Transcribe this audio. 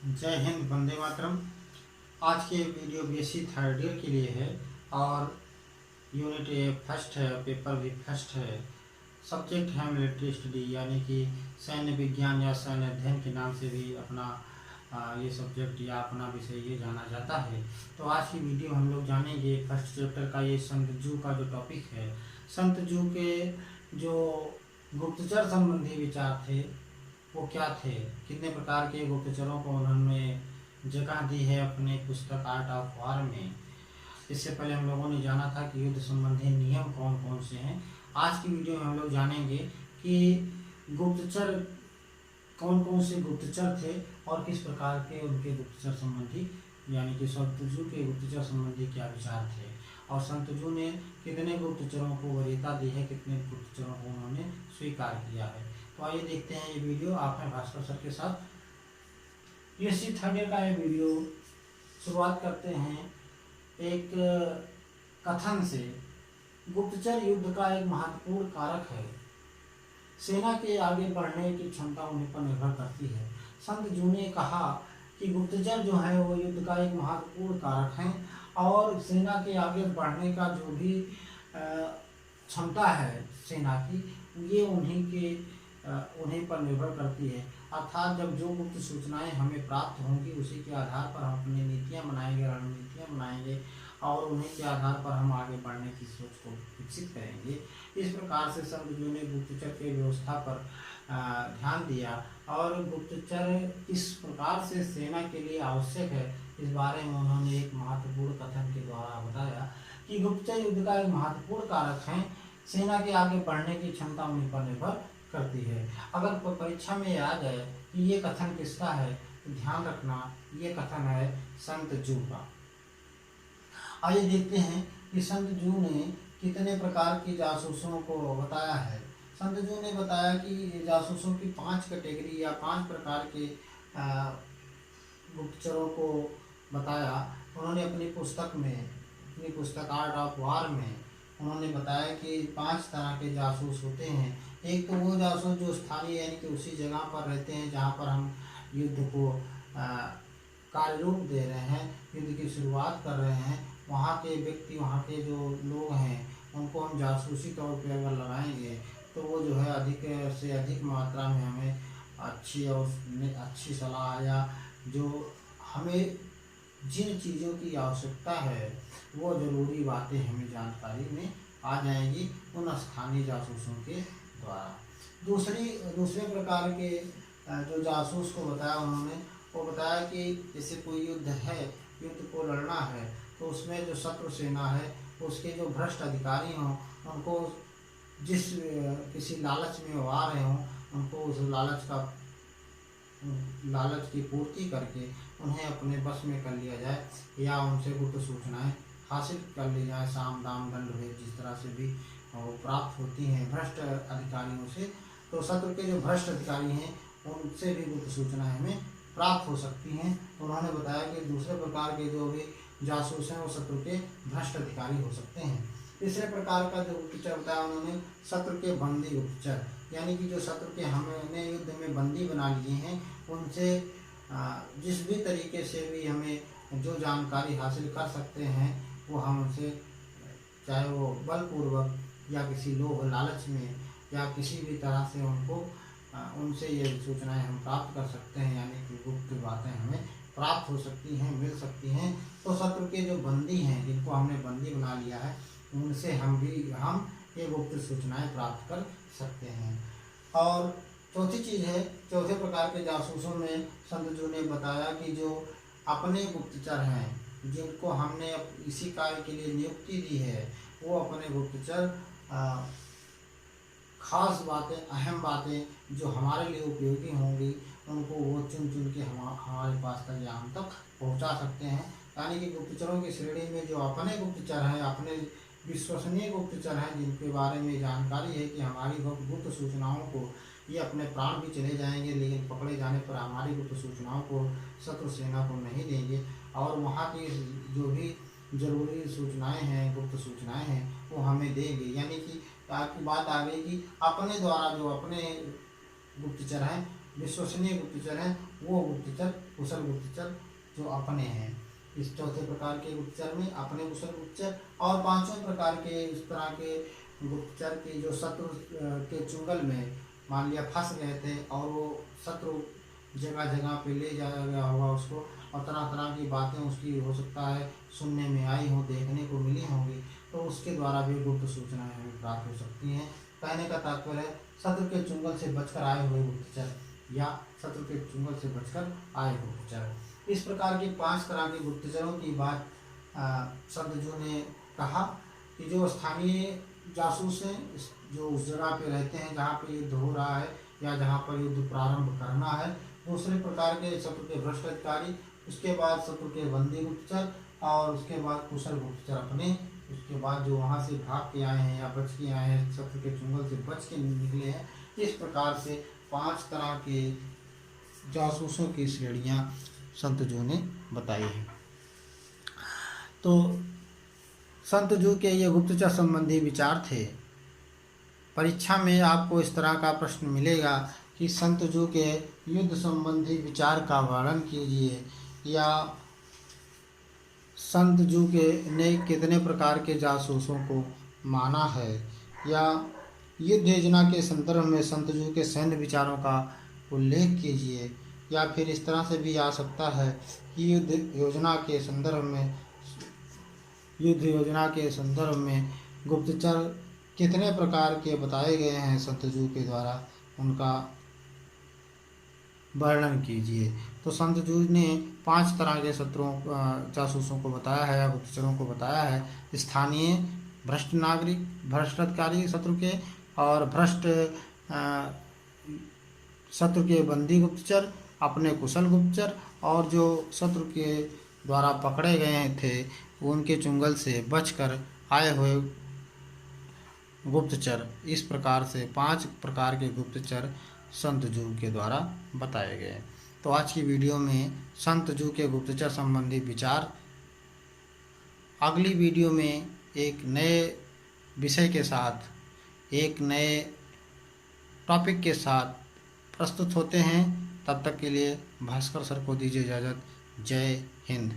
जय हिंद, वंदे मातरम। आज के वीडियो बीएससी थर्ड ईयर के लिए है और यूनिट ए फर्स्ट है, पेपर भी फर्स्ट है। सब्जेक्ट है मिलिट्री स्टडी, यानी कि सैन्य विज्ञान या सैन्य अध्ययन के नाम से भी अपना ये सब्जेक्ट या अपना विषय ये जाना जाता है। तो आज की वीडियो हम लोग जानेंगे फर्स्ट चैप्टर का ये संत जू का जो टॉपिक है। संत जू के जो गुप्तचर संबंधी विचार थे वो क्या थे, कितने प्रकार के गुप्तचरों को उन्होंने जगह दी है अपने पुस्तक आर्ट ऑफ वॉर में। इससे पहले हम लोगों ने जाना था कि युद्ध संबंधी नियम कौन कौन से हैं। आज की वीडियो में हम लोग जानेंगे कि गुप्तचर कौन कौन से गुप्तचर थे और किस प्रकार के उनके गुप्तचर संबंधी यानी कि संत जू के गुप्तचर संबंधी क्या विचार थे, और संत जू ने कितने गुप्तचरों को वरीयता दी है, कितने गुप्तचरों को उन्होंने स्वीकार किया है। तो आइए देखते हैं ये वीडियो। आप हैं भास्कर सर के साथ। यूएससी थर्ड ईयर का ये वीडियो शुरुआत करते हैं एक कथन से। गुप्तचर युद्ध का एक महत्वपूर्ण कारक है। सेना के आगे बढ़ने की क्षमता उन्हीं पर निर्भर करती है। संत जू ने कहा कि गुप्तचर जो है वो युद्ध का एक महत्वपूर्ण कारक है और सेना के आगे बढ़ने का जो भी क्षमता है सेना की, ये उन्हीं पर निर्भर करती है। अर्थात जब जो गुप्त सूचनाएं हमें प्राप्त होंगी उसी के आधार पर हम अपनी नीतियां बनाएंगे, रणनीतियां बनाएंगे और उन्हीं के आधार पर हम आगे बढ़ने की सोच को विकसित करेंगे। इस प्रकार से संत जू ने गुप्तचर की व्यवस्था पर ध्यान दिया और गुप्तचर किस प्रकार से सेना के लिए आवश्यक है इस बारे में उन्होंने एक महत्वपूर्ण कथन के द्वारा बताया कि गुप्तचर युद्ध का एक महत्वपूर्ण कारक है। सेना के आगे बढ़ने की क्षमता उन्हीं पर निर्भर करती है। अगर परीक्षा में आ जाए कि ये कथन किसका है तो ध्यान रखना ये कथन है संत जू का। आइए देखते हैं कि संत जू ने कितने प्रकार की जासूसों को बताया है। संत जू ने बताया कि जासूसों की 5 कैटेगरी या 5 प्रकार के गुप्तचरों को बताया। उन्होंने अपनी पुस्तक आर्ट ऑफ वॉर में उन्होंने बताया कि 5 तरह के जासूस होते हैं। एक तो वो जासूस जो स्थानीय यानी कि उसी जगह पर रहते हैं जहाँ पर हम युद्ध को कार्य रूप दे रहे हैं, युद्ध की शुरुआत कर रहे हैं, वहाँ के व्यक्ति, वहाँ के जो लोग हैं उनको हम जासूसी तौर पर अगर लगाएंगे तो वो जो है अधिक से अधिक मात्रा में हमें अच्छी सलाह या जो हमें जिन चीज़ों की आवश्यकता है वो ज़रूरी बातें हमें जानकारी में आ जाएंगी उन स्थानीय जासूसों के द्वारा। दूसरे प्रकार के जो जासूस को बताया उन्होंने, वो बताया कि जैसे कोई युद्ध है, युद्ध को लड़ना है तो उसमें जो शत्रु सेना है उसके जो भ्रष्ट अधिकारी हों उनको जिस किसी लालच में वो आ रहे हों उनको उस लालच की पूर्ति करके उन्हें अपने बस में कर लिया जाए या उनसे गुप्त सूचनाएं हासिल कर ली जाए। साम दाम दंड भेद जिस तरह से भी प्राप्त होती हैं भ्रष्ट अधिकारियों से, तो शत्रु के जो भ्रष्ट अधिकारी हैं उनसे भी गुप्त सूचनाएं हमें प्राप्त हो सकती हैं। तो उन्होंने बताया कि दूसरे प्रकार के जो भी जासूस हैं वो शत्रु के भ्रष्ट अधिकारी हो सकते हैं। तीसरे प्रकार का जो गुप्तचर बताया उन्होंने शत्रु के बंदी गुप्तचर, यानी कि जो शत्रु के हमने युद्ध में बंदी बना लिए हैं उनसे जिस भी तरीके से भी हमें जो जानकारी हासिल कर सकते हैं वो हम उनसे, चाहे वो बलपूर्वक या किसी लोभ लालच में या किसी भी तरह से उनसे ये सूचनाएं हम प्राप्त कर सकते हैं, यानी कि गुप्त बातें हमें प्राप्त हो सकती हैं, मिल सकती हैं। तो शत्रु के जो बंदी हैं जिनको हमने बंदी बना लिया है उनसे हम ये गुप्त सूचनाएं प्राप्त कर सकते हैं। और चौथी चीज़ है, चौथे प्रकार के जासूसों में संत जू ने बताया कि जो अपने गुप्तचर हैं जिनको हमने इसी कार्य के लिए नियुक्ति दी है वो अपने गुप्तचर खास बातें, अहम बातें जो हमारे लिए उपयोगी होंगी उनको वो चुन चुन के हमारे पास तक या हम तक पहुंचा सकते हैं। यानी कि गुप्तचरों की श्रेणी में जो अपने गुप्तचर हैं, अपने विश्वसनीय गुप्तचर हैं जिनके बारे में जानकारी है कि हमारी गुप्त सूचनाओं को ये अपने प्राण भी चले जाएंगे लेकिन पकड़े जाने पर हमारी गुप्त सूचनाओं को शत्रु सेना को नहीं देंगे और वहाँ की जो भी जरूरी सूचनाएं हैं, गुप्त सूचनाएं हैं वो हमें देंगे। यानी कि आपकी बात आ गई कि अपने द्वारा जो अपने गुप्तचर हैं विश्वसनीय गुप्तचर हैं वो गुप्तचर कुशल गुप्तचर जो अपने हैं। इस चौथे प्रकार के गुप्तचर में अपने कुशल गुप्तचर, और पांचवें प्रकार के इस तरह के गुप्तचर के जो शत्रु के चुंगल में मान लिया फंस गए थे और वो शत्रु जगह जगह पे ले जाया गया होगा उसको, और तरह तरह की बातें उसकी हो सकता है सुनने में आई हो, देखने को मिली होंगी, तो उसके द्वारा भी गुप्त सूचनाएं हमें प्राप्त हो सकती हैं। कहने का तात्पर्य है शत्रु के चुंगल से बचकर आए हुए गुप्तचर या शत्रु के चुंगल से बचकर आए हुए गुप्तचर। इस प्रकार की 5 तरह के गुप्तचरों की बात शब्दजू ने कहा कि जो स्थानीय जासूस हैं, जो उस जगह पे रहते हैं जहाँ पे युद्ध हो रहा है या जहाँ पर युद्ध प्रारंभ करना है। दूसरे प्रकार के शत्रु के भ्रष्ट अधिकारी, उसके बाद शत्रु के बंदी गुप्तचर, और उसके बाद कुशल गुप्तचर अपने, उसके बाद जो वहाँ से भाग के आए हैं या बच के आए हैं, शत्रु के चुंगल से बच के निकले हैं। इस प्रकार से 5 तरह के जासूसों की श्रेणियाँ संत जू ने बताई हैं। तो संत जू के ये गुप्तचर संबंधी विचार थे। परीक्षा में आपको इस तरह का प्रश्न मिलेगा कि संत जू के युद्ध संबंधी विचार का वर्णन कीजिए, या संत जू के ने कितने प्रकार के जासूसों को माना है, या युद्ध योजना के संदर्भ में संत जू के सैन्य विचारों का उल्लेख कीजिए। या फिर इस तरह से भी आ सकता है कि युद्ध योजना के संदर्भ में गुप्तचर कितने प्रकार के बताए गए हैं संत जू के द्वारा, उनका वर्णन कीजिए। तो संत जू ने 5 तरह के जासूसों को बताया है या गुप्तचरों को बताया है। स्थानीय, भ्रष्ट नागरिक, भ्रष्ट अधिकारी शत्रु के, और भ्रष्ट शत्रु के बंदी गुप्तचर, अपने कुशल गुप्तचर, और जो शत्रु के द्वारा पकड़े गए थे उनके चुंगल से बचकर आए हुए गुप्तचर। इस प्रकार से 5 प्रकार के गुप्तचर संत जू के द्वारा बताए गए। तो आज की वीडियो में संत जू के गुप्तचर संबंधी विचार। अगली वीडियो में एक नए विषय के साथ, एक नए टॉपिक के साथ प्रस्तुत होते हैं। तब तक के लिए भास्कर सर को दीजिए इजाज़त। जय हिंद।